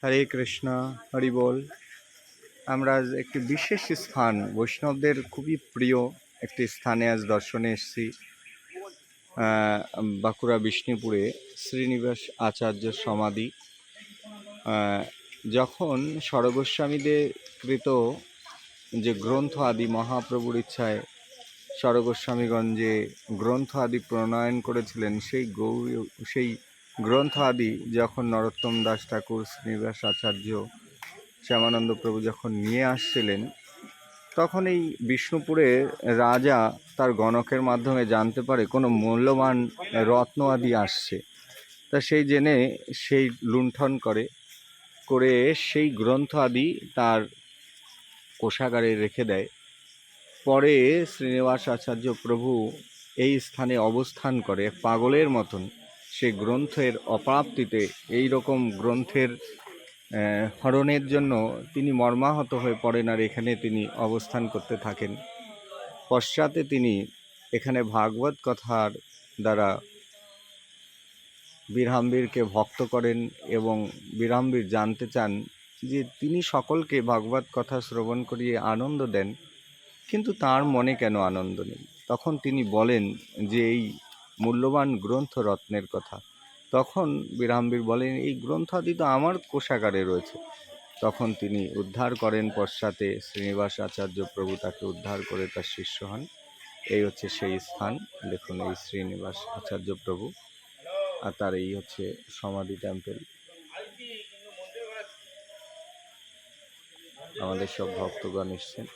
হরে কৃষ্ণ, হরি বল। আমরা আজ একটি বিশেষ স্থান, বৈষ্ণবদের খুবই প্রিয় একটি স্থানে আজ দর্শনে এসেছি। বাঁকুড়া বিষ্ণুপুরে শ্রীনিবাস আচার্য সমাধি। যখন স্বরগোস্বামীদের কৃত যে গ্রন্থ আদি মহাপ্রভুর ইচ্ছায় স্বরগোস্বামীগণ যে গ্রন্থ আদি প্রণয়ন করেছিলেন, সেই গ্রন্থ আদি যখন নরোত্তম দাস ঠাকুর, শ্রীনিবাস আচার্য, শ্যামানন্দ প্রভু যখন নিয়ে আসছিলেন, তখন এই বিষ্ণুপুরের রাজা তার গণকের মাধ্যমে জানতে পারে কোনো মূল্যবান রত্ন আদি আসছে। তা সেই জেনে সেই লুণ্ঠন করে সেই গ্রন্থ আদি তার কোষাগারে রেখে দেয়। পরে শ্রীনিবাস আচার্য প্রভু এই স্থানে অবস্থান করে পাগলের মতন সেই গ্রন্থের অপ্রাপ্তিতে, এই রকম গ্রন্থের হরণের জন্য তিনি মর্মাহত হয়ে পড়েন, আর এখানে তিনি অবস্থান করতে থাকেন। পশ্চাতে তিনি এখানে ভাগবত কথার দ্বারা বীরহাম্বীরকে ভক্ত করেন এবং বীরহাম্বীর জানতে চান যে তিনি সকলকে ভাগবত কথা শ্রবণ করিয়ে আনন্দ দেন, কিন্তু তার মনে কেন আনন্দ নেই। তখন তিনি বলেন যে এই মূল্যবান গ্রন্থ রত্নের কথা। তখন বীরহাম্বীর বলেন, এই গ্রন্থ আদি তো আমার কোষাগারে রয়েছে। তখন তিনি উদ্ধার করেন, পশ্চাতে শ্রীনিবাস আচার্য প্রভু তাকে উদ্ধার করে তার শিষ্য হন। এই হচ্ছে সেই স্থান। দেখুন, এই শ্রীনিবাস আচার্য প্রভু, আর তার এই হচ্ছে সমাধি টেম্পেল। আমাদের সব ভক্তগণ এসছেন।